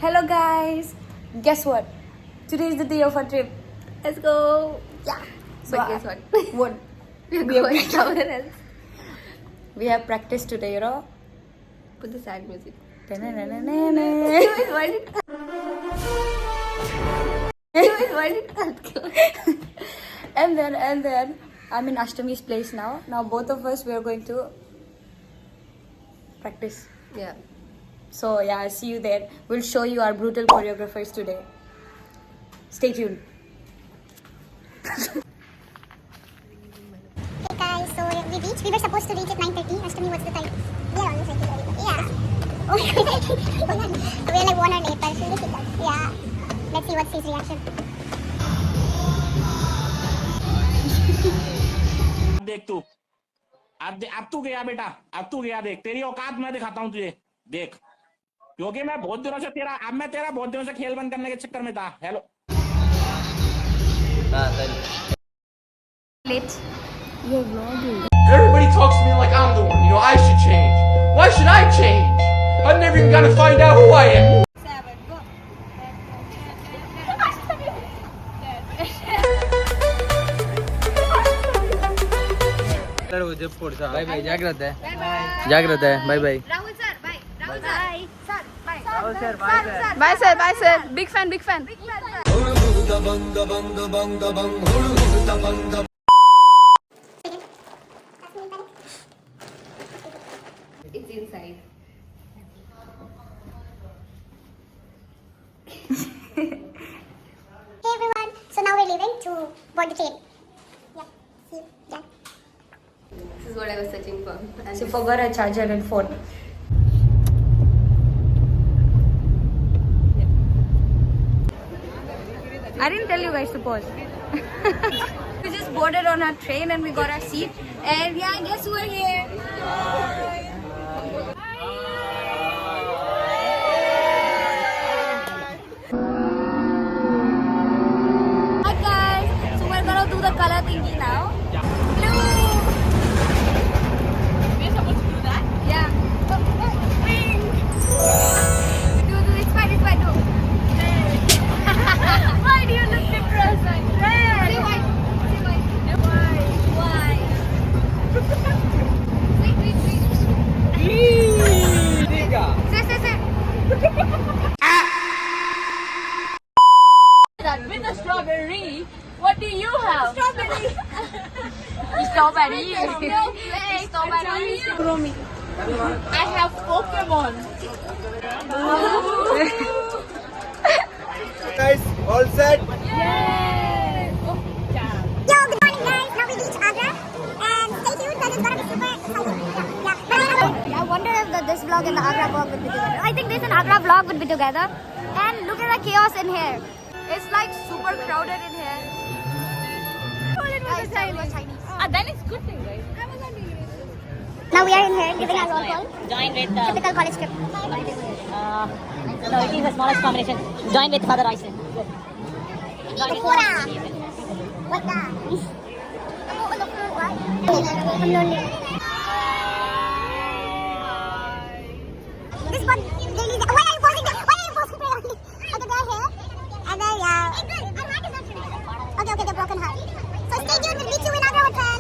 Hello guys, guess what? Today is the day of our trip. Let's go. Yeah. So But guess what? What? We're going somewhere else. We have practice today, you know. Put the sad music. Why did and then I'm in Ashtami's place now. Now both of us we are going to practice. Yeah. So yeah, I'll see you there. We'll show you our brutal choreographers today. Stay tuned. Hey guys, so we reached. We were supposed to reach at 9:30. Ashtami, what's the time? We are almost ready. Yeah. Oh my god. We're like 1 hour late, but it's really difficult. Yeah. Let's see what's his reaction. देख तू अब तू गया बेटा, अब तू गया। देख तेरी औकात मैं दिखाता हूँ तुझे। देख क्योंकि मैं बहुत दिनों से तेरा बहुत दिनों से खेल बंद करने के चक्कर में था। Hello Late. You're vlogging. Everybody talks to me like I'm the one. You know, I should change. Why should I change? I've never even got to find out who I am. Bye bye, जागृत है, जागृत है, bye bye. Rahul sir, bye. Rahul sir, sir, bye. Rahul sir, bye sir. Bye sir, bye sir. Big fan, big fan. It's inside. Hey everyone. So now we're leaving to board the train. Yeah. See you. Yeah. This is what I was searching for. And She forgot her charger and phone. I didn't tell you guys to pause. We just boarded on our train and we got our seat. And yeah, guess who are here? Hi guys. So we're gonna do the color thingy now. Blue. We're supposed to do that? Yeah. Pink. Do, it's fine, do. Why do you look depressed? Say white. Say white. Why? Say green. Say. With the strawberry, what do you have? Strawberry. Strawberry. I have Pokemon. Guys, all set? Yo, good morning guys. Now we reach Agra. And stay tuned because it's gonna be super exciting. Yeah. I wonder if this vlog and the Agra vlog would be together. I think this and Agra vlog would be together. And look at the chaos in here. It's like super crowded in here. Then it's good thing, right? Now we are in here giving our roll call. Join with Typical college trip. no, it is the smallest combination. Join with Father Royce. Join with Kora. What the? What? I'm lonely. This one really. Why are you posing there? Why are you posing there? Okay, they're here. And then yeah. Okay, they're broken heart. So stay tuned. We'll meet you in Agra Hotel.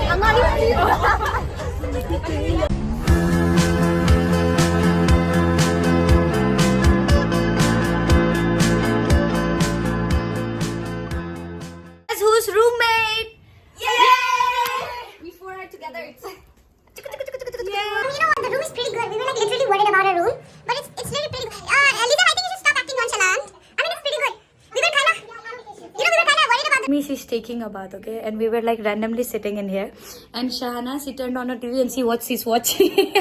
I'm not even. Guess who's roommate? Yay! We four are together. You know what? The room is pretty good. We were like literally worried about our room, but it's really pretty good. Lisa, I think you should stop acting nonchalant. I mean, it's pretty good. We were kind of worried about. Me, she's taking a bath, okay? And we were like randomly sitting in here. And Shahana, she turned on her TV and see what she's watching.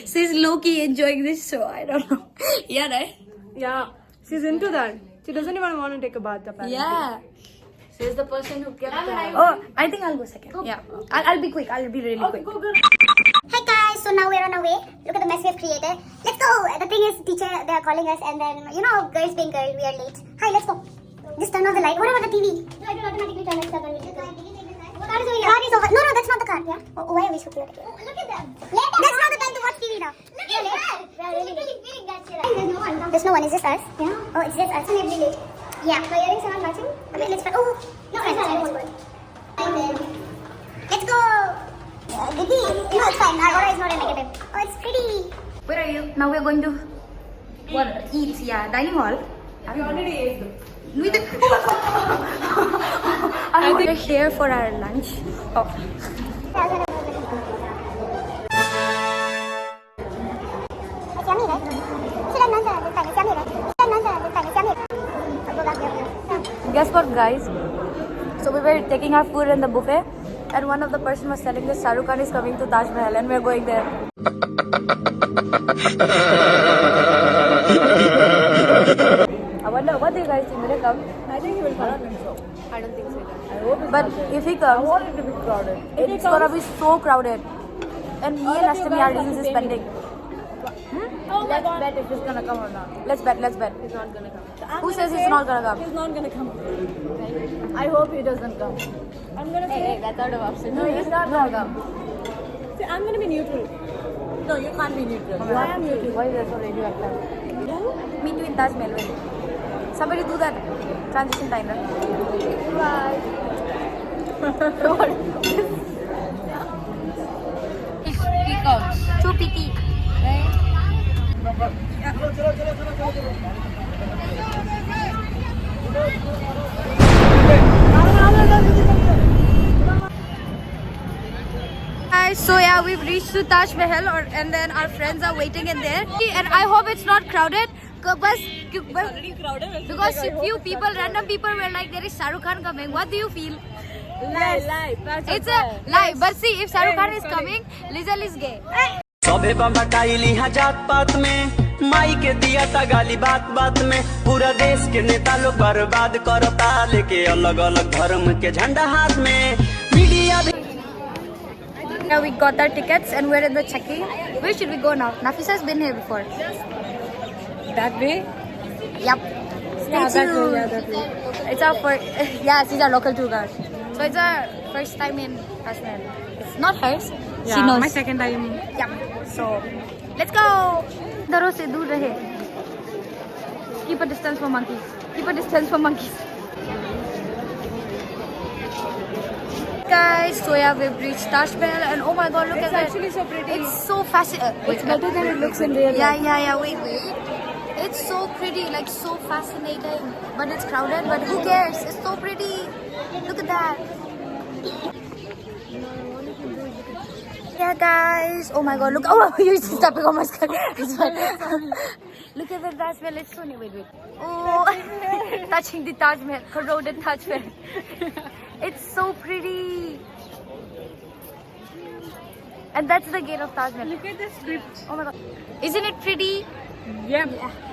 She's low-key enjoying this show. I don't know. Yeah, right? Yeah, she's into that. She doesn't even want to take a bath apparently. Yeah. She's the person who kept. Oh, I think I'll go second. Yeah. I'll be quick. I'll be really quick. Hey guys, so now we're on our way. Look at the mess we've created. Let's go. The thing is, teacher, they are calling us, and then you know, girls being girls, we are late. Hi, let's go. Just turn off the light. What about the TV? I will automatically turn it off. Car is over. No, that's not the car. Yeah. Why are we so cute? Look at them. That's not Really now. Really? We are really feeling that shit. There's no one. Is this us? Yeah. Oh, it's just us and every day. Yeah. My earrings are not matching. Okay, let's try. Oh, no, it's not. Let's go. Didi, no, it's fine. Our aura is not a negative. Oh, it's pretty. Where are you? Now we're going to eat. Yeah, dining hall. We already ate them. We're here for our lunch. Oh. It's yummy, right? Should I not this time? It's yummy, right? Should I not this time? It's yummy. I'll go back there. Guess what, guys? So we were taking our food in the buffet, and one of the person was telling us Shah Rukh Khan is coming to Taj Mahal, and we're going there. I wonder what do you guys think? Will he come? I think he will come. I don't think so. I hope it's But if he comes, I want it to be crowded. it's gonna be so crowded. And me and Ashtami are reels is spending. Let's bet if he's gonna come or not. Let's bet. He's not gonna come. Who says he's not gonna come? He's not gonna come. I hope he doesn't come. I'm gonna say. Hey, that's out of option. No, he's not gonna come. See, I'm gonna be neutral. No, you can't be neutral. I am neutral. Why is that so radioactive? Meet you in Taj Mahal. Somebody do that transition timer. Bye. He comes. 2 PT. Guys, so yeah, we've reached to Taj Mahal, and then our friends are waiting in there. And I hope it's not crowded. Because few people, random people were like, there is Shah Rukh Khan coming. What do you feel? Lie. It's a lie. But see, if Shah Rukh Khan is coming, Lizelle is gay. सबे बटाइली जात पात में माई के दिया था गाली बात बात में पूरा देश के नेता लोग बर्बाद करता लेके अलग अलग धर्म के झंडा हाथ में मीडिया भी Now we got our tickets and we're in the checking. Where should we go now? Nafisa has been here before. That way? Yep. Yeah, that way. Yeah, that way. It's our first. Yeah, she's our local tour guide. So it's our first time in Taj Mahal. It's not hers. Yeah, she knows. my second time. Yep. So let's go. Daro se dur rahe. Keep a distance for monkeys. Keep a distance for monkeys. Guys, so yeah, we've reached Taj Mahal, and oh my god, look at that. It's actually so pretty. It's so fascinating. It's better than it looks in real life. Yeah. Wait. It's so pretty, like so fascinating. But it's crowded, but who cares? It's so pretty. Look at that. Yeah, guys. Oh my god, look. Oh, you're stepping on my skirt. It's fine. Look at the Taj Mahal. It's so new. Wait. Oh, touching the Taj Mahal. Corroded Taj Mahal. It's so pretty. And that's the gate of Taj Mahal. Look at the script. Oh my god. Isn't it pretty? Yeah,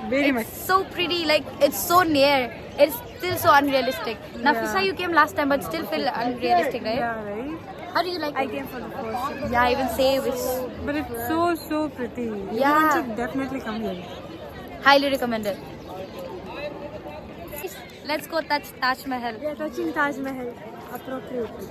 very much. It's so pretty. Like, it's so near. It's still so unrealistic. Nafisa, you came last time, but still feel unrealistic, right? Yeah, right? How do you like I it? came for the first. Yeah, even say which. But it's so pretty. Yeah. You should definitely come here. Highly recommended. Let's go touch Taj Mahal. We are touching Taj Mahal appropriately.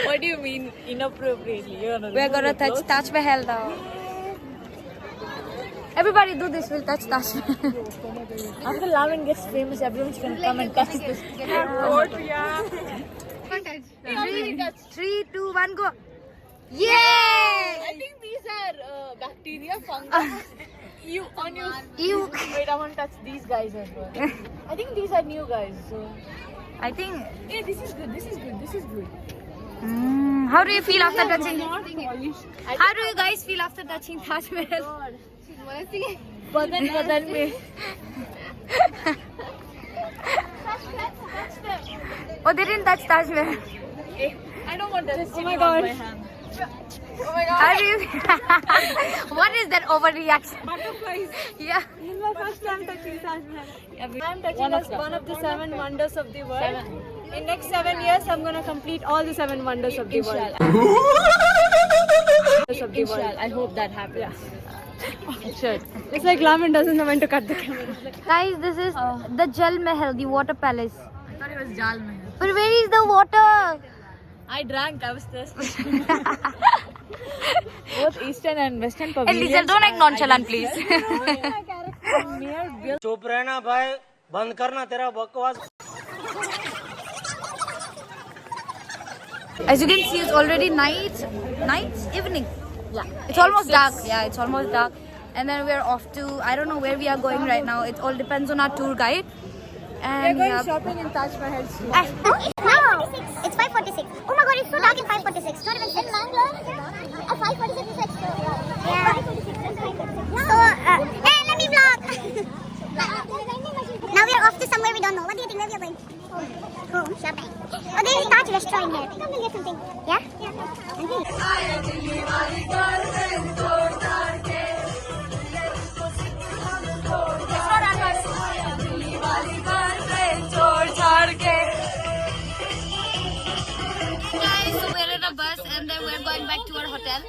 What do you mean inappropriately? We're gonna touch Taj Mahal now. Everybody do this, we'll touch Taj Mahal. After Lavan gets famous, everyone's gonna come and touch this. Three, 2, 1, go. Yay! I think these are bacteria, fungus. You. Wait, I want to touch these guys as well. I think these are new guys. So. I think. Yeah, this is good. How do you feel after touching? How do you guys feel after touching Taj Mahal? Badan me. Oh, they didn't touch Taj Mahal. I don't want to. Oh my god. How do you? What is that overreaction? Butterflies. Yeah. This is my first time touching Taj Mahal. I'm touching one of the 7 wonders of the world. In next 7 years, I'm gonna complete all the 7 wonders of the world. I hope that happens. Yeah. It should. It's like Laman doesn't know when to cut the camera. Guys, this is the Jal Mahal, the water palace. thought it was Jal Mahal. But where is the water? I drank. I was thirsty. Both Eastern and Western At pavilions. least don't act nonchalant, please. चुप रहना भाई, बंद करना तेरा बकवास. As you can see, it's already evening. Yeah, it's almost dark. Yeah, it's almost dark. And then we're off to, I don't know where we are going right now. It all depends on our tour guide. And We're going shopping in Taj Mahal. No, it's 5:46. Oh my god, it's so dark in 5:46. Not even 6. 5:46 is like so. Yeah. So, hey, let me vlog. Now we are off to somewhere we don't know. What do you think? Where we are going? Home shopping. Oh, there is a Taj restaurant here. Come and get something. Yeah? guys, so we're in a bus and then we're going back to our hotel.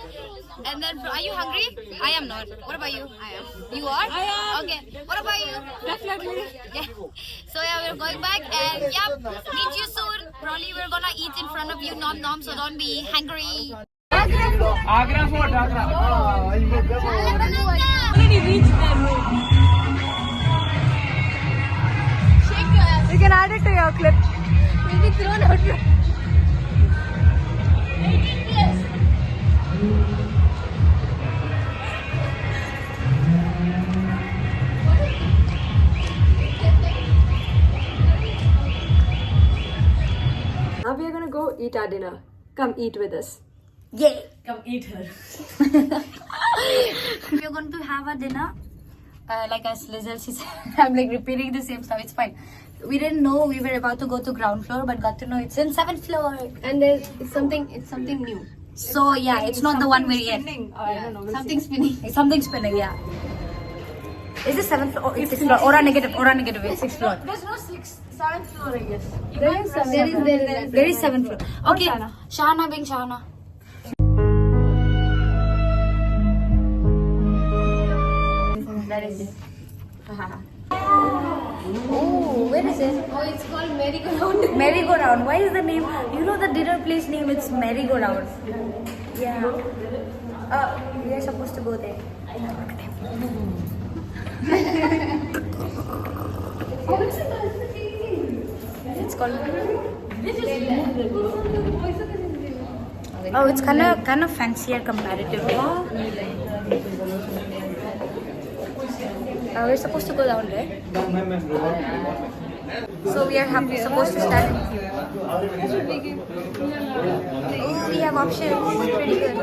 And then, are you hungry? I am not. What about you? I am. You are? I am. Okay. What about you? Definitely. Yeah. So yeah, we're going back and yeah, meet you soon. Probably we're gonna eat in front of you, nom, so don't be hungry. Agra Fort, Agra. You can add it to your clip. We'll be thrown out. Now we are gonna go eat our dinner. Come eat with us. Yay! Come eat her. We're going to have a dinner. Like as Lizelle, she said, I'm like repeating the same stuff. It's fine. We didn't know we were about to go to ground floor, but got to know it's in 7th floor. And there's something new. So yeah, it's not the one we're in. I don't know. Something spinning. It's something spinning, yeah. Is this 7th floor? It's 6th floor. Aura negative. It's 6th floor. There's no 7th floor, I guess. There is There is 7th floor. Okay, Shahana being Shahana. That is it. Oh, where is it? Oh, it's called merry-go-round. Merry-go-round. Why is the name? You know the dinner place name? It's Merry-go-round. Yeah. We are supposed to go there. It's called. Oh, it's kind of fancier comparatively. We're supposed to go down there. So we are supposed to stand in queue. Oh, we have options. It's pretty good.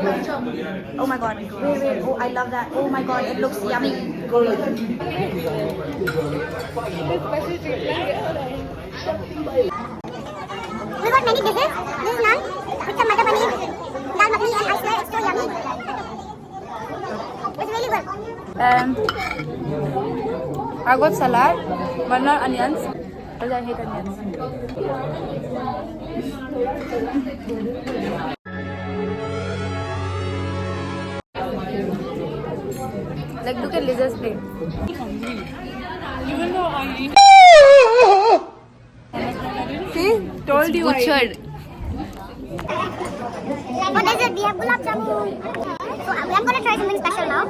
Oh my god. Wait. Oh, I love that. Oh my god, it looks yummy. We got many dishes. This is naan with some matar paneer, dal makhani, and I swear it's so yummy. It's really good. I got salad, but not onions, because I hate onions. Like, look at Liz's plate. See? Told you. Butchered. For dessert, we have gulab jamun. So I'm gonna try something special now.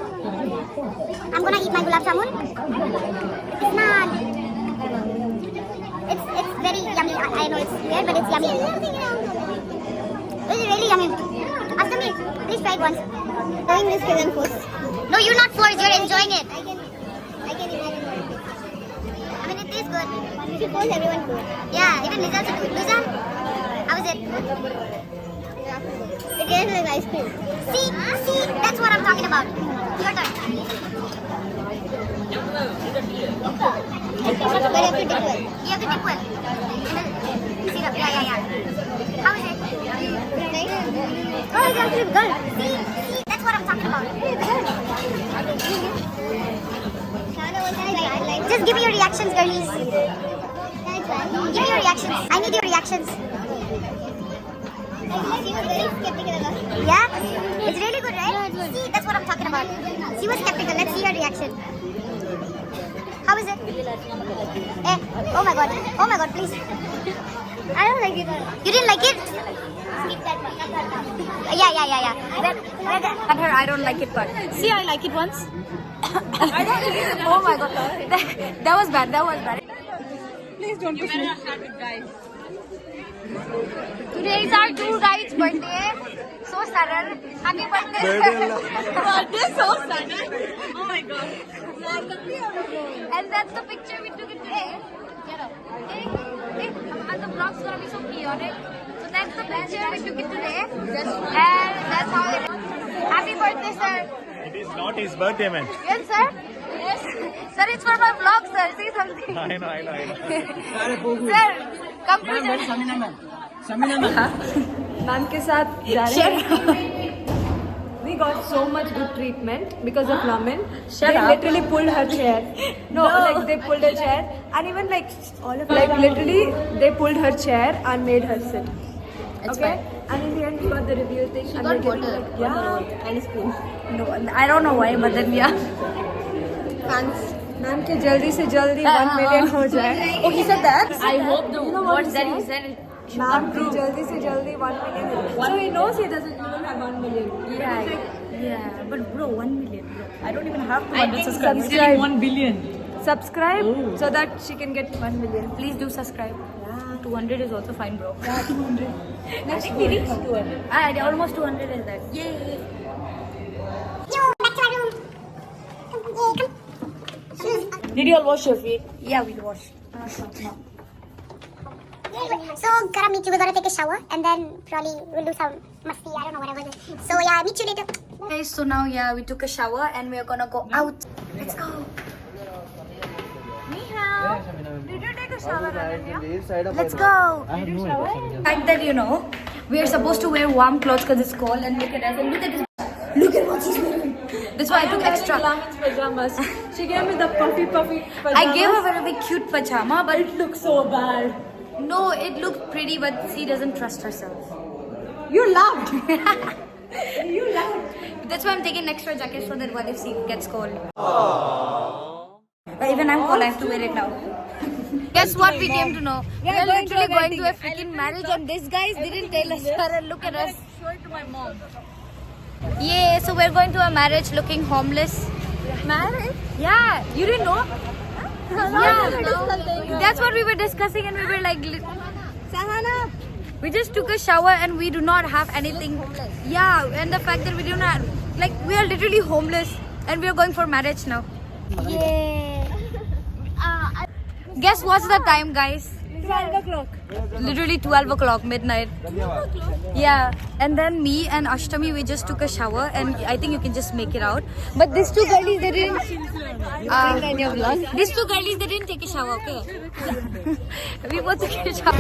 I'm gonna eat my gulab jamun. It's not. It's very yummy. I know it's weird, but it's yummy. It's really yummy. After me, please try it once. Doing this killing food. No, you're not forced. You're enjoying it. I can imagine. I mean, it is good. You should force everyone food. Yeah, even Liza should do it. Liza, how is it? It tastes like ice cream. See, that's what I'm talking about. Your turn. But you have to dip well. You have to dip well. Syrup, yeah. How is it? Nice. Oh, it's actually good. See, that's what I'm talking about. Just give me your reactions, girlies. Give me your reactions. I need your reactions. Yeah? It's really good, right? See, that's what I'm talking about. She was skeptical. Let's see her reaction. How is it? Oh my god. Oh my god, please. I don't like it. You didn't like it? Skip that one. Yeah. At her, I don't like it part. See, I like it once. Oh my god. That was bad. Today is our two guys' birthday. So sudden. Happy birthday. Birthday so sudden. Oh my god. And that's the picture we took it today. Get up. And the vlog's gonna be so chaotic. So that's the picture we took it today. And that's how it is. Happy birthday, sir. It is not his birthday, man. Yes, sir. Yes. Sir, it's for my vlog, sir. Say something. I know. Sir, come to ma'am के साथ जा रहे हैं. We got so much good treatment because of Lamin. They literally pulled her chair. No, like they pulled her chair, and even like all of like literally they pulled her chair and made her sit. Okay, and in the end we got the review thing. She got water, and a spoon. No, I don't know why, but then yeah. Fans, ma'am के जल्दी से जल्दी 1 million हो जाए. Oh, he said that? I hope the You know what he said? Ma'am की जल्दी से जल्दी 1 million. So he knows he doesn't even have 1 million. Yeah, but bro, 1 million, bro. I don't even have 200 Subscribe. subscribers. 1 billion. Subscribe so that she can get 1 million. Please do subscribe. 200 is also fine, bro. Yeah, 200. I think we reached 200. Almost 200 is that. Yay! back to my room. Did you all wash your feet? Yeah, we washed. So, gotta meet you. We're gonna take a shower and then probably we'll do some masti. I don't know, whatever. So, yeah, meet you later. Okay, so now, yeah, we took a shower and we're gonna go out. Let's go. Did you take a shower, Ananya? Let's go. Fact that, you know, we are supposed to wear warm clothes because it's cold, and look at us and look at this. Look at what she's wearing. That's why I took extra. Lamin's pajamas. She gave me the puffy pajamas. I gave her a very big pajama, but It looks so bad. no, it looked pretty, but she doesn't trust herself. You laughed. You laughed. That's why I'm taking extra jacket so that what if she gets cold. But even I'm cold, I have to wear it now. Guess what we came to know? We are literally going to a freaking marriage and these guys didn't tell us. And look at us. Show it to my mom. Yeah, so we're going to a marriage looking homeless. Married? Yeah, you didn't know? Yeah, that's what we were discussing and we were like, Sahana. we just took a shower and we do not have anything. Yeah, and the fact that we do not, like, we are literally homeless and we are going for marriage now. Yeah. Guess what's the time, guys? 12 o'clock. Literally 12 o'clock, midnight. Yeah, and then me and Ashtami, we just took a shower and I think you can just make it out. But these two girlies, they didn't. These two girlies, they didn't take a shower, okay? We both took a shower.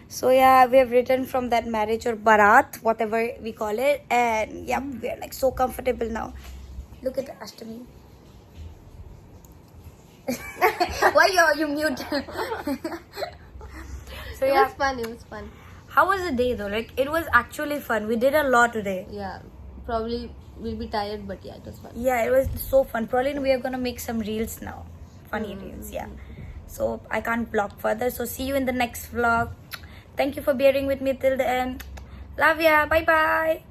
So yeah, we have returned from that marriage or barat, whatever we call it, and yeah, we are like so comfortable now. Look at Ashtami. Why you mute? So yeah, It was fun. how was the day though? Like it was actually fun. We did a lot today. Yeah, probably we'll be tired, but yeah, it was fun. Yeah, it was so fun. Probably we are gonna make some reels now, funny reels. Yeah. So I can't vlog further. So see you in the next vlog. Thank you for bearing with me till the end. Love ya. Bye bye.